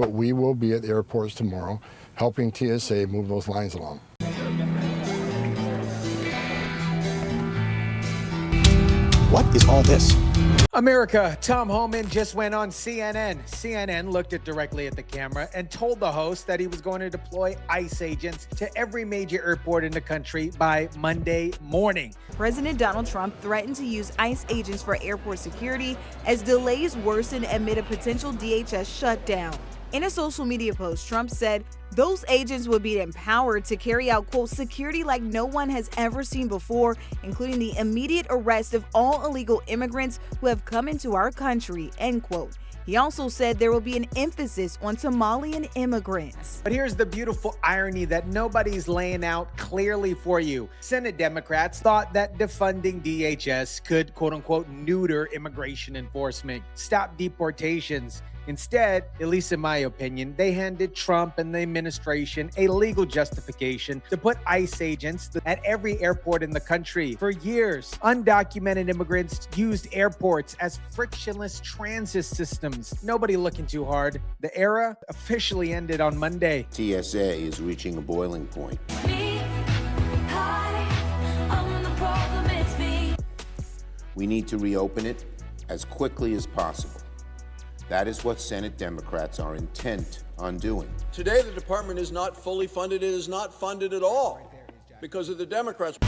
But we will be at the airports tomorrow helping TSA move those lines along. What is all this? America, Tom Homan just went on CNN. CNN looked directly at the camera and told the host that he was going to deploy ICE agents to every major airport in the country by Monday morning. President Donald Trump threatened to use ICE agents for airport security as delays worsen amid a potential DHS shutdown. In a social media post, Trump said those agents would be empowered to carry out, quote, security like no one has ever seen before, including the immediate arrest of all illegal immigrants who have come into our country, end quote. He also said there will be an emphasis on Somalian immigrants. But here's the beautiful irony that nobody's laying out clearly for you. Senate Democrats thought that defunding DHS could, quote unquote, neuter immigration enforcement, stop deportations. Instead, at least in my opinion, they handed Trump and the administration a legal justification to put ICE agents at every airport in the country. For years, undocumented immigrants used airports as frictionless transit systems. Nobody looking too hard. The era officially ended on Monday. TSA is reaching a boiling point. We need to reopen it as quickly as possible. That is what Senate Democrats are intent on doing. Today, the department is not fully funded. It is not funded at all because of the Democrats.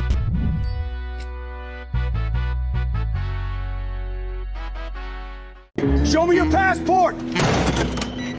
Show me your passport!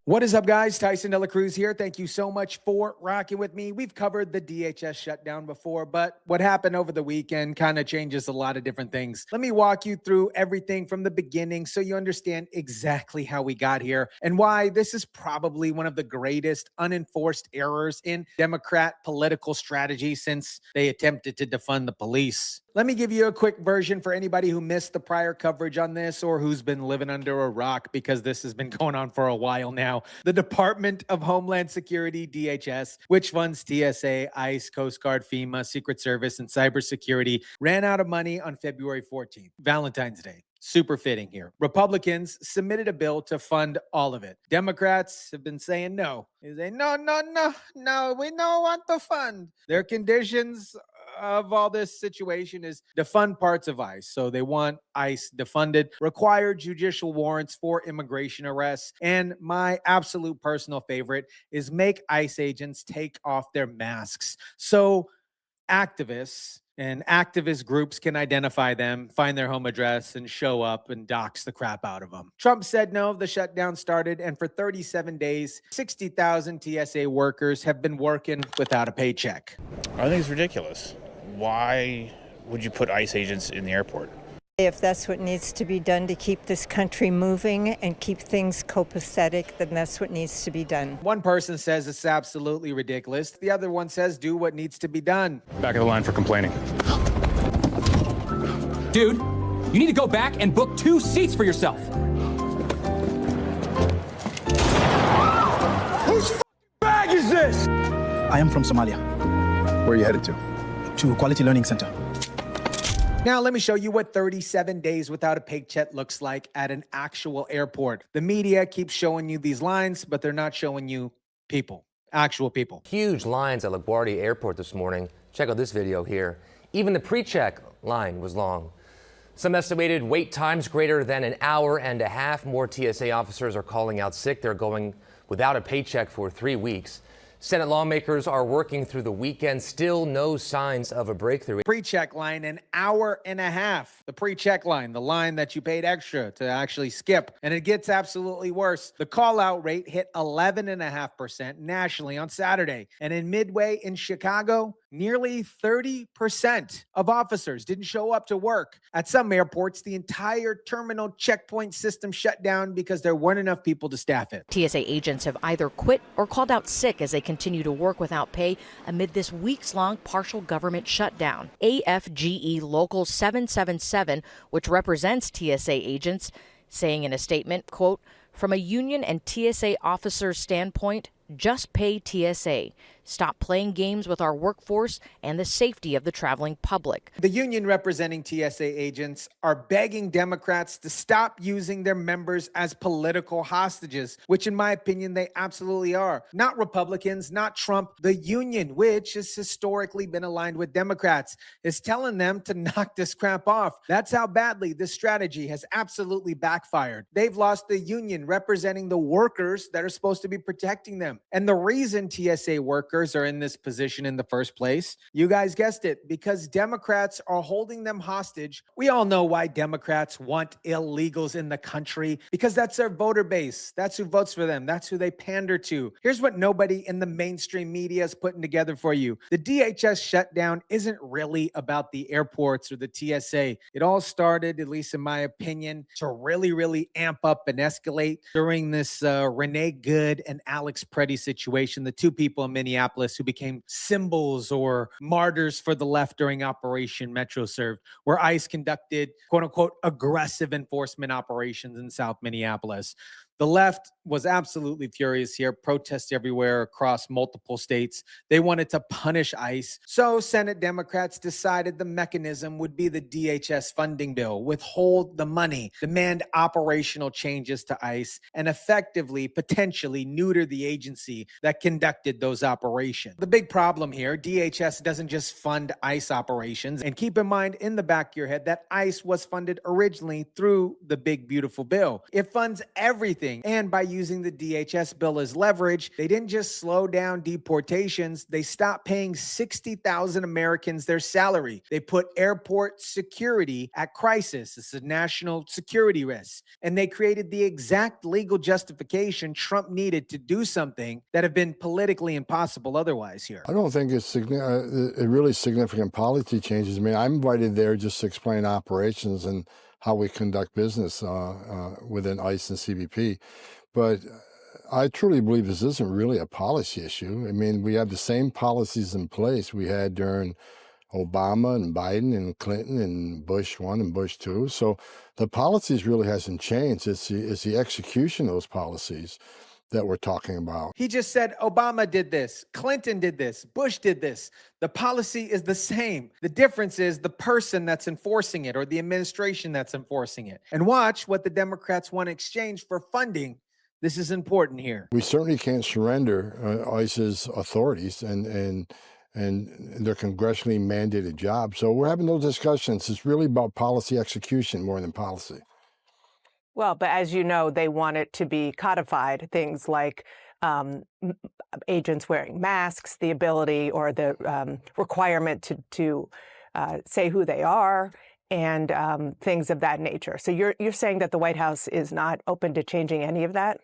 What is up, guys? Tyson, DeLaCruz here. Thank you so much for rocking with me. We've covered the DHS shutdown before, but what happened over the weekend kind of changes a lot of different things. Let me walk you through everything from the beginning so you understand exactly how we got here and why this is probably one of the greatest unenforced errors in Democrat political strategy since they attempted to defund the police. Let me give you a quick version for anybody who missed the prior coverage on this or who's been living under a rock because this has been going on for a while now. The Department of Homeland Security, DHS, which funds TSA, ICE, Coast Guard, FEMA, Secret Service, and cybersecurity, ran out of money on February 14th, Valentine's Day. Super fitting here. Republicans submitted a bill to fund all of it. Democrats have been saying no. They say, no, we don't want to fund. Their conditions of all this situation is defund parts of ICE. So they want ICE defunded, require judicial warrants for immigration arrests, and my absolute personal favorite is make ICE agents take off their masks. So activists and activist groups can identify them, find their home address, and show up and dox the crap out of them. Trump said no, the shutdown started, and for 37 days, 60,000 TSA workers have been working without a paycheck. I think it's ridiculous. Why would you put ICE agents in the airport? If that's what needs to be done to keep this country moving and keep things copacetic, then that's what needs to be done. One person says it's absolutely ridiculous. The other one says do what needs to be done. Back of the line for complaining. Dude, you need to go back and book 2 seats for yourself. Whose bag is this? I am from Somalia. Where are you headed to? To Quality Learning Center. Now, let me show you what 37 days without a paycheck looks like at an actual airport. The media keeps showing you these lines, but they're not showing you people, actual people. Huge lines at LaGuardia Airport this morning. Check out this video here. Even the pre-check line was long. Some estimated wait times greater than an hour and a half. More TSA officers are calling out sick. They're going without a paycheck for 3 weeks. Senate lawmakers are working through the weekend. Still no signs of a breakthrough. Pre-check line, an hour and a half. The pre-check line, the line that you paid extra to actually skip. And it gets absolutely worse. The call-out rate hit 11.5% nationally on Saturday. And in Midway in Chicago, nearly 30% of officers didn't show up to work. At some airports, the entire terminal checkpoint system shut down because there weren't enough people to staff it. TSA agents have either quit or called out sick as they continue to work without pay amid this weeks-long partial government shutdown. AFGE Local 777, which represents TSA agents, saying in a statement, quote, "From a union and TSA officer's standpoint, just pay TSA. stop playing games with our workforce and the safety of the traveling public. The union representing TSA agents are begging Democrats to stop using their members as political hostages, which in my opinion, they absolutely are. Not Republicans, not Trump. The union, which has historically been aligned with Democrats, is telling them to knock this crap off. That's how badly this strategy has absolutely backfired. They've lost the union representing the workers that are supposed to be protecting them. And the reason TSA workers are in this position in the first place, you guys guessed it, because Democrats are holding them hostage. We all know why Democrats want illegals in the country, because that's their voter base. That's who votes for them. That's who they pander to. Here's what nobody in the mainstream media is putting together for you. The DHS shutdown isn't really about the airports or the TSA. It all started, at least in my opinion, to really amp up and escalate during this Renee Good and Alex Preddy situation, the two people in Minneapolis who became symbols or martyrs for the left during Operation MetroServe, where ICE conducted quote unquote aggressive enforcement operations in South Minneapolis. The left was absolutely furious here, protests everywhere across multiple states. They wanted to punish ICE. So Senate Democrats decided the mechanism would be the DHS funding bill, withhold the money, demand operational changes to ICE, and effectively, potentially neuter the agency that conducted those operations. The big problem here, DHS doesn't just fund ICE operations. And keep in mind in the back of your head that ICE was funded originally through the big, beautiful bill. It funds everything. And by using the DHS bill as leverage, they didn't just slow down deportations. They stopped paying 60,000 Americans their salary. They put airport security at crisis. It's a national security risk. And they created the exact legal justification Trump needed to do something that have been politically impossible otherwise here. I don't think it's really significant policy changes. I mean, I'm invited there just to explain operations and how we conduct business within ICE and CBP. But I truly believe this isn't really a policy issue. I mean, we have the same policies in place we had during Obama and Biden and Clinton and Bush 1 and Bush 2. So the policies really hasn't changed. It's the execution of those policies that we're talking about. He just said Obama did this, Clinton did this, Bush did this. The policy is the same. The difference is the person that's enforcing it or the administration that's enforcing it. And watch what the Democrats want to exchange for funding. This is important here. We certainly can't surrender ICE's authorities and their congressionally mandated job. So we're having those discussions. It's really about policy execution more than policy. Well, but as you know, they want it to be codified, things like agents wearing masks, the ability or the requirement to say who they are, and things of that nature. So you're saying that the White House is not open to changing any of that?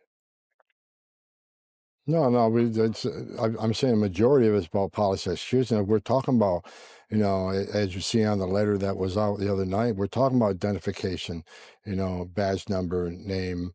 No, I'm saying the majority of it's about policy execution. We're talking about, as you see on the letter that was out the other night, we're talking about identification, badge number, name,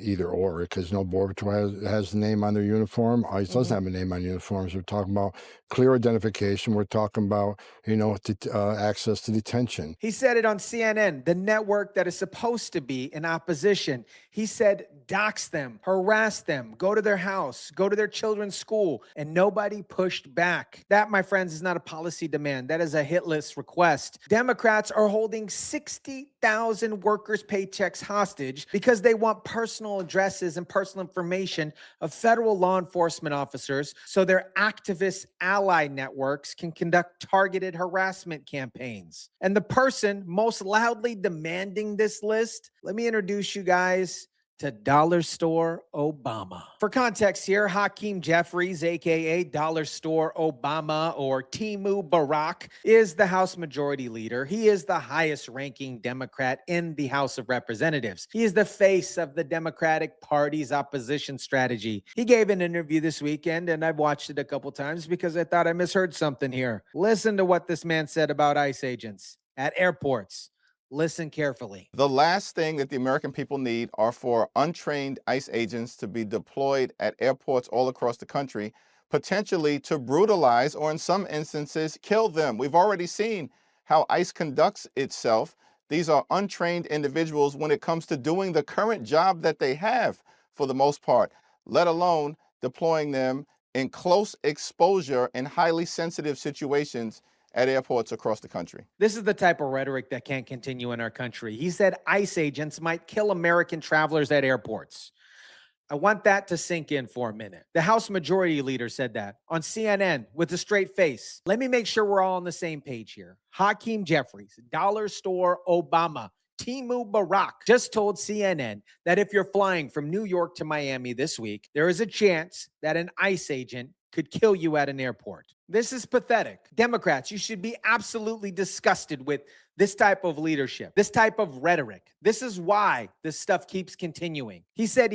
either or, because no Border Patrol has a name on their uniform. ICE doesn't have a name on uniforms. We're talking about clear identification. We're talking about, access to detention. He said it on CNN, the network that is supposed to be in opposition. He said, dox them, harass them, go to their house, go to their children's school, and nobody pushed back. That, my friends, is not a policy demand. That is a hit list request. Democrats are holding 60,000 workers' paychecks hostage because they want personal addresses and personal information of federal law enforcement officers so their activist ally networks can conduct targeted harassment campaigns. And the person most loudly demanding this list, let me introduce you guys to Dollar Store Obama. For context here, Hakeem Jeffries, aka Dollar Store Obama or Timu Barack, is the House Majority Leader. He is the highest ranking Democrat in the House of Representatives. He is the face of the Democratic Party's opposition strategy. He gave an interview this weekend, and I've watched it a couple times because I thought I misheard something here. Listen to what this man said about ICE agents at airports. Listen carefully. The last thing that the American people need are for untrained ICE agents to be deployed at airports all across the country, potentially to brutalize or in some instances kill them. We've already seen how ICE conducts itself. These are untrained individuals when it comes to doing the current job that they have for the most part, let alone deploying them in close exposure in highly sensitive situations at airports across the country. This is the type of rhetoric that can't continue in our country. He said ICE agents might kill American travelers at airports. I want that to sink in for a minute. The House Majority Leader said that on CNN with a straight face. Let me make sure we're all on the same page here. Hakeem Jeffries, Dollar Store Obama, Timu Barak just told CNN that if you're flying from New York to Miami this week, there is a chance that an ICE agent could kill you at an airport. This is pathetic. Democrats, you should be absolutely disgusted with this type of leadership, this type of rhetoric. This is why this stuff keeps continuing. He said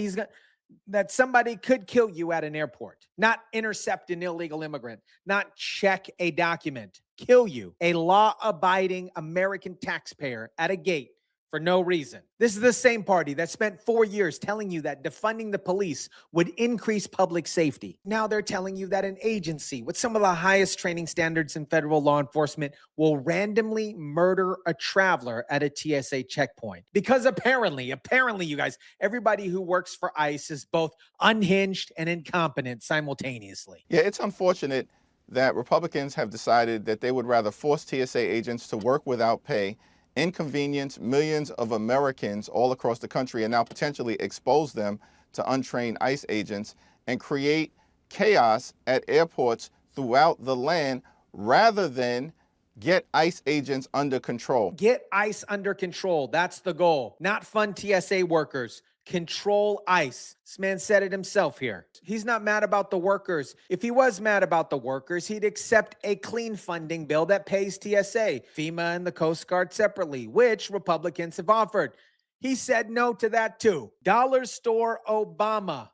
that somebody could kill you at an airport, not intercept an illegal immigrant, not check a document, kill you, a law-abiding American taxpayer at a gate for no reason. This is the same party that spent 4 years telling you that defunding the police would increase public safety. Now they're telling you that an agency with some of the highest training standards in federal law enforcement will randomly murder a traveler at a TSA checkpoint. Because apparently, you guys, everybody who works for ICE is both unhinged and incompetent simultaneously. Yeah, it's unfortunate that Republicans have decided that they would rather force TSA agents to work without pay, inconvenience millions of Americans all across the country, and now potentially expose them to untrained ICE agents and create chaos at airports throughout the land rather than get ICE agents under control. Get ICE under control. That's the goal. Not fund TSA workers. Control ICE. This man said it himself here. He's not mad about the workers. If he was mad about the workers, he'd accept a clean funding bill that pays TSA, FEMA, and the Coast Guard separately, which Republicans have offered. He said no to that too. Dollar Store Obama.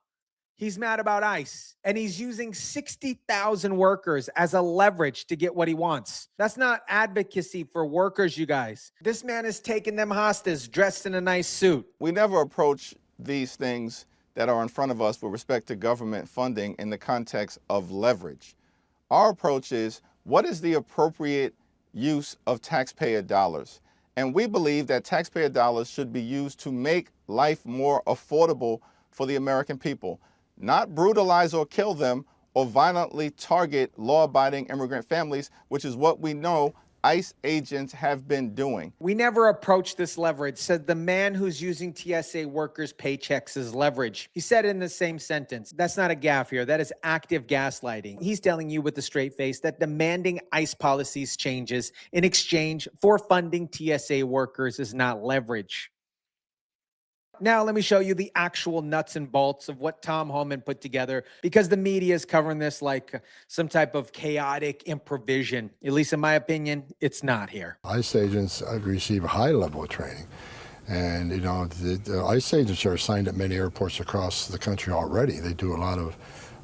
He's mad about ICE, and he's using 60,000 workers as a leverage to get what he wants. That's not advocacy for workers, you guys. This man is taking them hostage, dressed in a nice suit. We never approach these things that are in front of us with respect to government funding in the context of leverage. Our approach is, what is the appropriate use of taxpayer dollars? And we believe that taxpayer dollars should be used to make life more affordable for the American people, not brutalize or kill them or violently target law-abiding immigrant families, which is what we know ICE agents have been doing. We never approached this leverage, said the man who's using TSA workers' paychecks as leverage. He said in the same sentence. That's not a gaffe here. That is active gaslighting. He's telling you with a straight face that demanding ICE policies changes in exchange for funding TSA workers is not leverage. Now, let me show you the actual nuts and bolts of what Tom Homan put together, because the media is covering this like some type of chaotic improvisation. At least in my opinion, it's not here. ICE agents receive a high level of training. And, the ICE agents are assigned at many airports across the country already. They do a lot of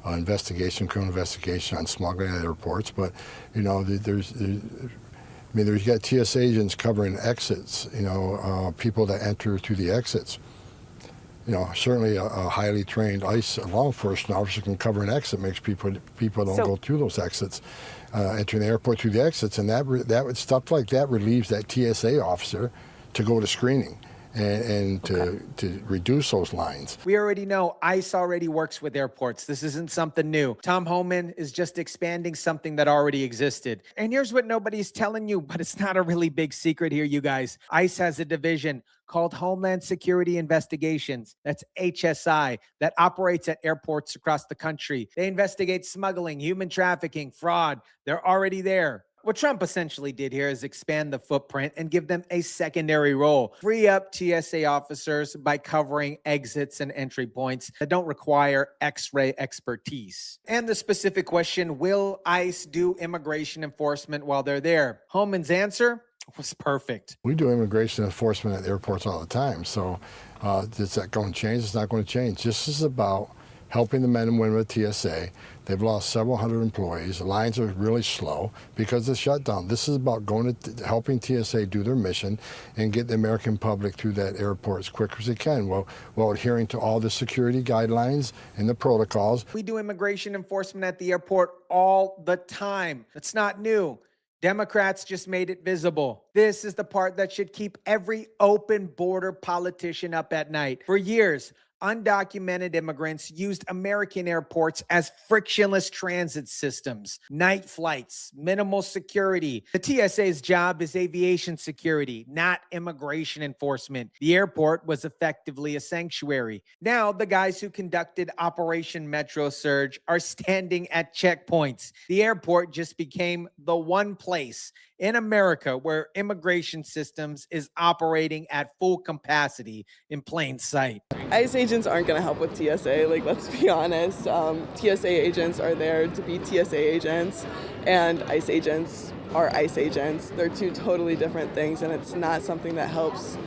criminal investigation on smuggling at airports. But, there's got TSA agents covering exits, people that enter through the exits. Certainly a highly trained ICE law enforcement officer can cover an exit, makes people don't go through those exits, entering the airport through the exits, and that stuff like that relieves that TSA officer to go to screening and to reduce those lines. We already know ICE already works with airports. This isn't something new. Tom Homan is just expanding something that already existed. And here's what nobody's telling you, but it's not a really big secret here, you guys. ICE has a division called Homeland Security Investigations. That's HSI, that operates at airports across the country. They investigate smuggling, human trafficking, fraud. They're already there. What Trump essentially did here is expand the footprint and give them a secondary role. Free up TSA officers by covering exits and entry points that don't require X-ray expertise. And the specific question, will ICE do immigration enforcement while they're there? Homan's answer was perfect. We do immigration enforcement at airports all the time. So is that going to change? It's not going to change. This is about helping the men and women of TSA. They've lost several hundred employees. The lines are really slow because of the shutdown. This is about helping TSA do their mission and get the American public through that airport as quick as they can, while adhering to all the security guidelines and the protocols. We do immigration enforcement at the airport all the time. It's not new. Democrats just made it visible. This is the part that should keep every open border politician up at night. For years, undocumented immigrants used American airports as frictionless transit systems, night flights, minimal security. The TSA's job is aviation security, not immigration enforcement. The airport was effectively a sanctuary. Now, the guys who conducted Operation Metro Surge are standing at checkpoints. The airport just became the one place in America where immigration systems is operating at full capacity in plain sight. ICE agents aren't going to help with TSA, like, let's be honest. TSA agents are there to be TSA agents, and ICE agents are ICE agents. They're two totally different things, and it's not something that helps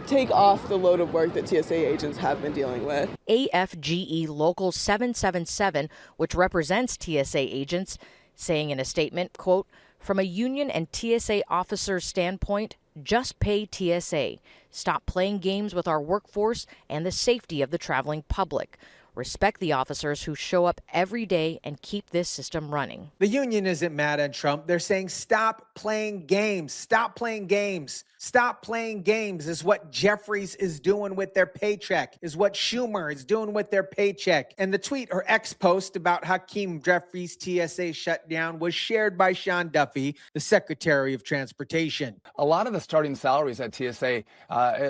take off the load of work that TSA agents have been dealing with. AFGE Local 777, which represents TSA agents, saying in a statement, quote, "From a union and TSA officer's standpoint, just pay TSA. Stop playing games with our workforce and the safety of the traveling public. Respect the officers who show up every day and keep this system running." The union isn't mad at Trump. They're saying stop playing games. Stop playing games. Stop playing games is what Jeffries is doing with their paycheck, is what Schumer is doing with their paycheck. And the tweet or X post about Hakeem Jeffries' TSA shutdown was shared by Sean Duffy, the Secretary of Transportation. A lot of the starting salaries at TSA,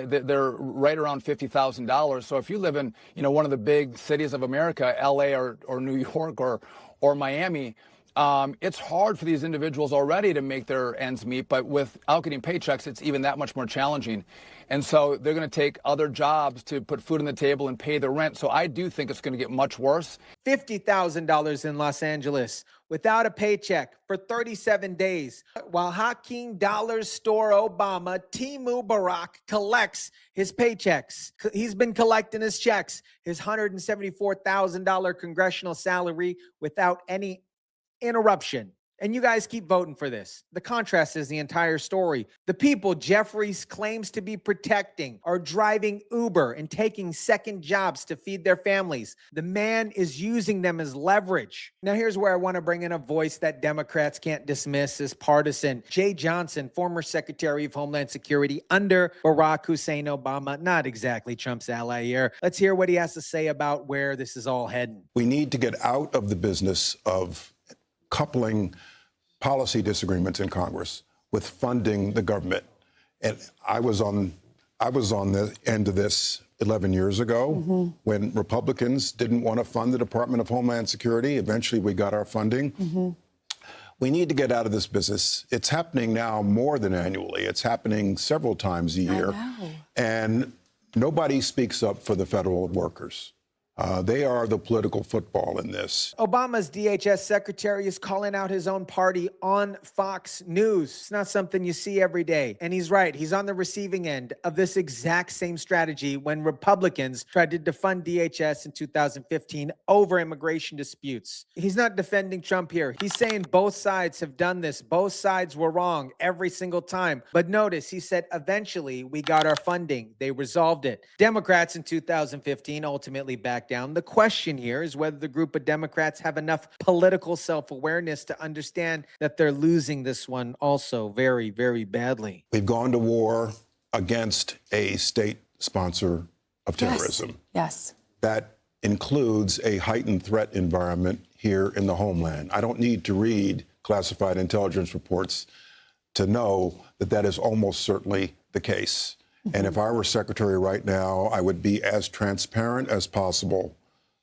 they're right around $50,000. So if you live in, one of the big cities of America, LA or New York or Miami, it's hard for these individuals already to make their ends meet, but without getting paychecks, it's even that much more challenging. And so they're going to take other jobs to put food on the table and pay the rent. So I do think it's going to get much worse. $50,000 in Los Angeles without a paycheck for 37 days, while Hakeem Dollars Store Obama, Timu Barak, collects his paychecks. He's been collecting his checks, his $174,000 congressional salary without any interruption. And you guys keep voting for this. The contrast is the entire story. The people Jeffries claims to be protecting are driving Uber and taking second jobs to feed their families. The man is using them as leverage. Now, here's where I want to bring in a voice that Democrats can't dismiss as partisan. Jay Johnson, former Secretary of Homeland Security under Barack Hussein Obama, not exactly Trump's ally here. Let's hear what he has to say about where this is all heading. We need to get out of the business of coupling policy disagreements in Congress with funding the government. And I was on the end of this 11 years ago when Republicans didn't want to fund the Department of Homeland Security. Eventually, we got our funding. We need to get out of this business. It's happening now more than annually. It's happening several times a year. And nobody speaks up for the federal workers. They are the political football in this. Obama's DHS secretary is calling out his own party on Fox News. It's not something you see every day. And he's right. He's on the receiving end of this exact same strategy when Republicans tried to defund DHS in 2015 over immigration disputes. He's not defending Trump here. He's saying both sides have done this. Both sides were wrong every single time. But notice, he said, eventually we got our funding. They resolved it. Democrats in 2015 ultimately backed down. The question here is whether the group of Democrats have enough political self-awareness to understand that they're losing this one also very, very badly. We've gone to war against a state sponsor of terrorism. Yes. That includes a heightened threat environment here in the homeland. I don't need to read classified intelligence reports to know that that is almost certainly the case. And if I were secretary right now, I would be as transparent as possible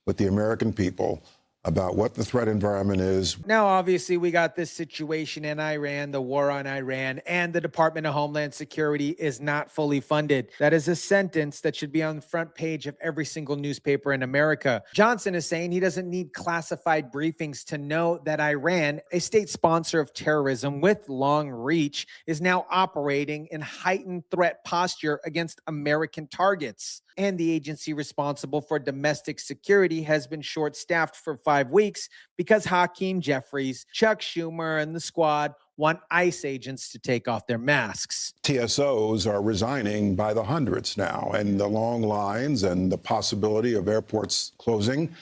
with the American people about what the threat environment is. Now, obviously, we got this situation in Iran, the war on Iran, and the Department of Homeland Security is not fully funded. That is a sentence that should be on the front page of every single newspaper in America. Johnson is saying he doesn't need classified briefings to know that Iran, a state sponsor of terrorism with long reach, is now operating in heightened threat posture against American targets. And the agency responsible for domestic security has been short-staffed for 5 weeks because Hakeem Jeffries, Chuck Schumer, and the squad want ICE agents to take off their masks. TSOs are resigning by the hundreds now, and the long lines and the possibility of airports closing.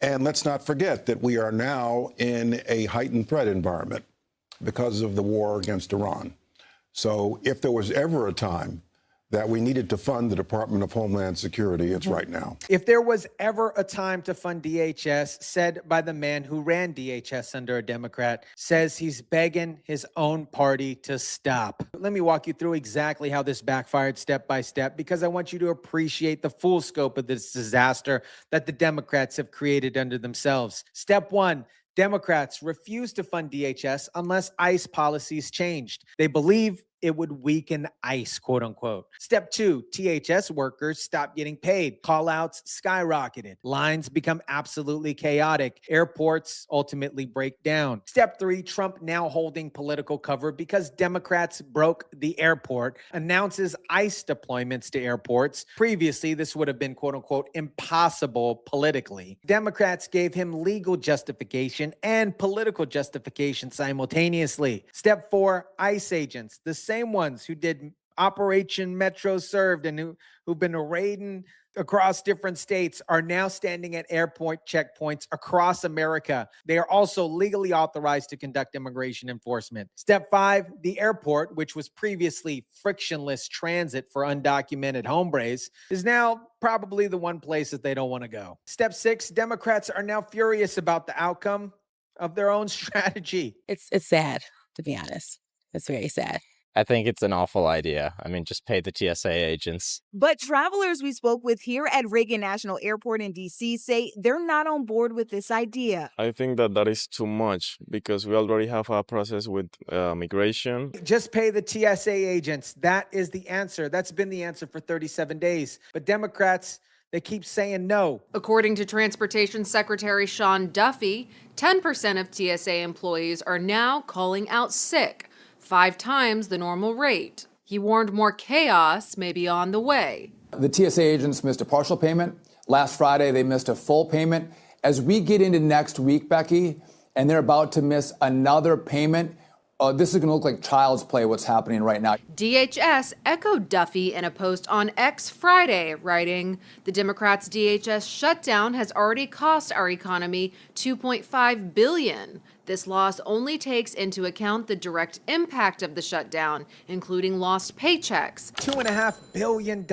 And let's not forget that we are now in a heightened threat environment because of the war against Iran. So if there was ever a time that we needed to fund the Department of Homeland Security. It's right now. If there was ever a time to fund DHS, said by the man who ran DHS under a Democrat, says he's begging his own party to stop. Let me walk you through exactly how this backfired step by step, because I want you to appreciate the full scope of this disaster that the Democrats have created under themselves. Step one, Democrats refuse to fund DHS unless ICE policies changed. They believe it would weaken ICE, quote unquote. Step two, THS workers stop getting paid. Call-outs skyrocketed. Lines become absolutely chaotic. Airports ultimately break down. Step three, Trump, now holding political cover because Democrats broke the airport, announces ICE deployments to airports. Previously, this would have been, quote unquote, impossible politically. Democrats gave him legal justification and political justification simultaneously. Step four, ICE agents, the same ones who did Operation Metro Served and who've been raiding across different states, are now standing at airport checkpoints across America. They are also legally authorized to conduct immigration enforcement. Step five, the airport, which was previously frictionless transit for undocumented hombres, is now probably the one place that they don't want to go. Step six, Democrats are now furious about the outcome of their own strategy. It's sad, to be honest. It's very sad. I think it's an awful idea. I mean, just pay the TSA agents. But travelers we spoke with here at Reagan National Airport in D.C. say they're not on board with this idea. I think that is too much because we already have a process with migration. Just pay the TSA agents. That is the answer. That's been the answer for 37 days. But Democrats, they keep saying no. According to Transportation Secretary Sean Duffy, 10% of TSA employees are now calling out sick, 5 times the normal rate. He warned more chaos may be on the way. The TSA agents missed a partial payment. Last Friday, they missed a full payment. As we get into next week, Becky, and they're about to miss another payment, this is going to look like child's play what's happening right now. DHS echoed Duffy in a post on X Friday, writing, "The Democrats' DHS shutdown has already cost our economy $2.5 billion. This loss only takes into account the direct impact of the shutdown, including lost paychecks." $2.5 billion.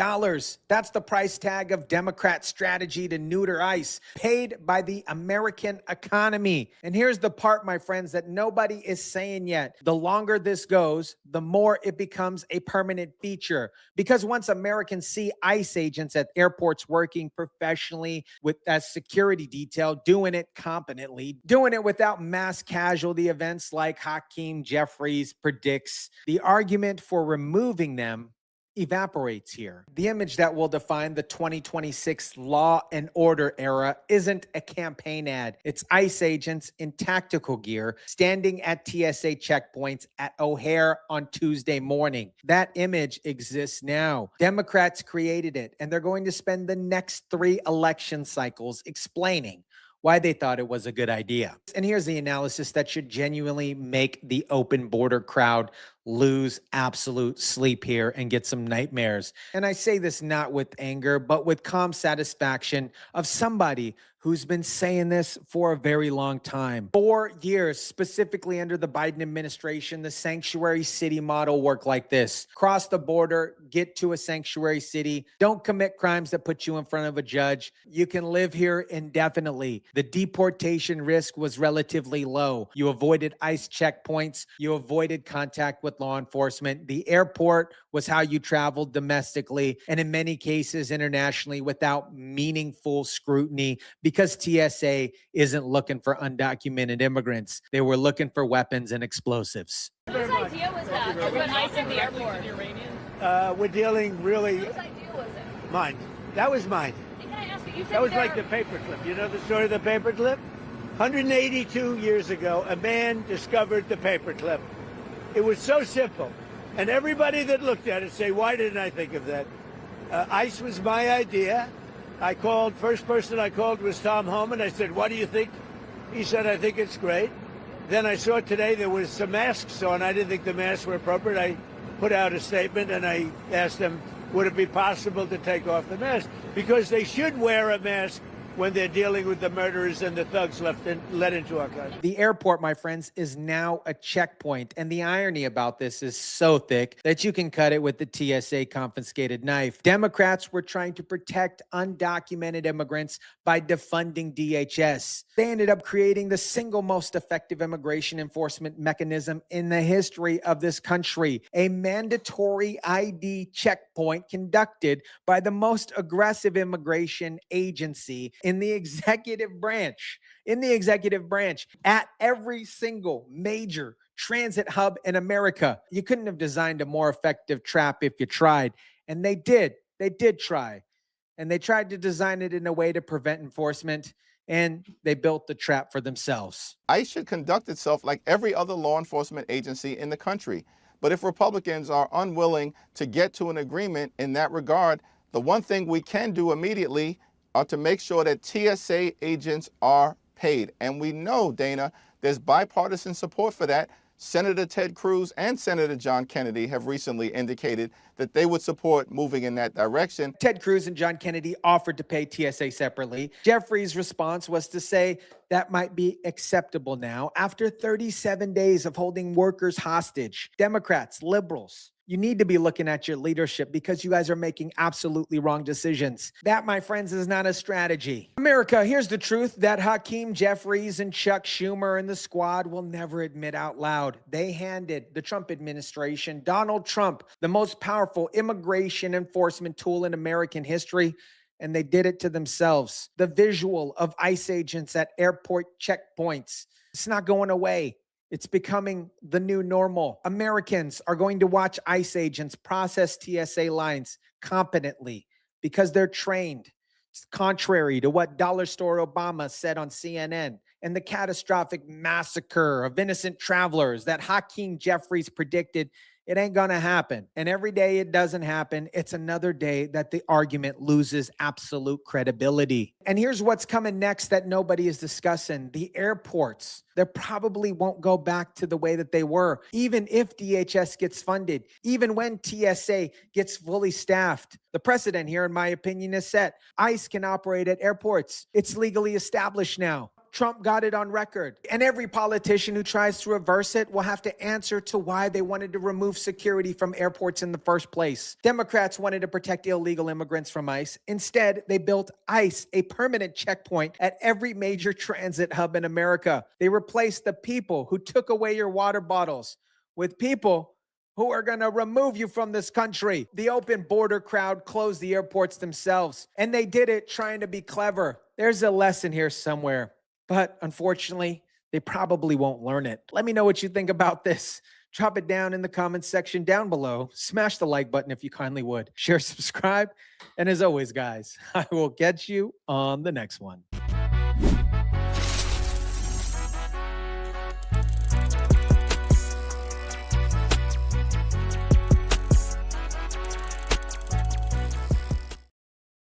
That's the price tag of Democrat strategy to neuter ICE, paid by the American economy. And here's the part, my friends, that nobody is saying yet. The longer this goes, the more it becomes a permanent feature. Because once Americans see ICE agents at airports working professionally with as security detail, doing it competently, doing it without mass casualty events like Hakeem Jeffries predicts, the argument for removing them evaporates here. The image that will define the 2026 law and order era isn't a campaign ad. It's ICE agents in tactical gear standing at TSA checkpoints at O'Hare on Tuesday morning. That image exists now. Democrats created it, and they're going to spend the next 3 election cycles explaining why they thought it was a good idea. And here's the analysis that should genuinely make the open border crowd lose absolute sleep here and get some nightmares. And I say this not with anger, but with calm satisfaction of somebody who's been saying this for a very long time. 4 years, specifically under the Biden administration, the sanctuary city model worked like this. Cross the border, get to a sanctuary city, don't commit crimes that put you in front of a judge. You can live here indefinitely. The deportation risk was relatively low. You avoided ICE checkpoints. You avoided contact with law enforcement. The airport was how you traveled domestically and in many cases internationally without meaningful scrutiny, because TSA isn't looking for undocumented immigrants. They were looking for weapons and explosives. Whose idea was that to put ICE in the airport? We're dealing really... Whose idea was it? Mine. That was mine. Can I ask you That was like the paperclip. You know the story of the paperclip? 182 years ago, a man discovered the paperclip. It was so simple. And everybody that looked at it say, why didn't I think of that? ICE was my idea. I called, first person I called was Tom Homan. I said, what do you think? He said, I think it's great. Then I saw today there was some masks on. I didn't think the masks were appropriate. I put out a statement and I asked them, would it be possible to take off the mask? Because they should wear a mask when they're dealing with the murderers and the thugs let into our country. The airport, my friends, is now a checkpoint. And the irony about this is so thick that you can cut it with the TSA confiscated knife. Democrats were trying to protect undocumented immigrants by defunding DHS. They ended up creating the single most effective immigration enforcement mechanism in the history of this country, a mandatory ID checkpoint conducted by the most aggressive immigration agency in the executive branch. At every single major transit hub in America. You couldn't have designed a more effective trap if you tried. And they did. They did try. And they tried to design it in a way to prevent enforcement, and they built the trap for themselves. ICE should conduct itself like every other law enforcement agency in the country. But if Republicans are unwilling to get to an agreement in that regard, the one thing we can do immediately are to make sure that TSA agents are paid. And we know, Dana, there's bipartisan support for that. Senator Ted Cruz and Senator John Kennedy have recently indicated that they would support moving in that direction. Ted Cruz and John Kennedy offered to pay TSA separately. Jeffries' response was to say that might be acceptable now after 37 days of holding workers hostage. Democrats, liberals, you need to be looking at your leadership because you guys are making absolutely wrong decisions. That, my friends, is not a strategy. America, here's the truth that Hakeem Jeffries and Chuck Schumer and the squad will never admit out loud. They handed the Trump administration, Donald Trump, the most powerful immigration enforcement tool in American history, and they did it to themselves. The visual of ICE agents at airport checkpoints, it's not going away. It's becoming the new normal. Americans are going to watch ICE agents process TSA lines competently because they're trained. It's contrary to what Dollar Store Obama said on CNN and the catastrophic massacre of innocent travelers that Hakeem Jeffries predicted. It ain't going to happen. And every day it doesn't happen, it's another day that the argument loses absolute credibility. And here's what's coming next that nobody is discussing. The airports, they probably won't go back to the way that they were, even if DHS gets funded, even when TSA gets fully staffed. The precedent here, in my opinion, is set. ICE can operate at airports. It's legally established now. Trump got it on record. And every politician who tries to reverse it will have to answer to why they wanted to remove security from airports in the first place. Democrats wanted to protect illegal immigrants from ICE. Instead, they built ICE, a permanent checkpoint at every major transit hub in America. They replaced the people who took away your water bottles with people who are going to remove you from this country. The open border crowd closed the airports themselves, and they did it trying to be clever. There's a lesson here somewhere. But unfortunately, they probably won't learn it. Let me know what you think about this. Drop it down in the comments section down below. Smash the like button if you kindly would. Share, subscribe. And as always, guys, I will catch you on the next one.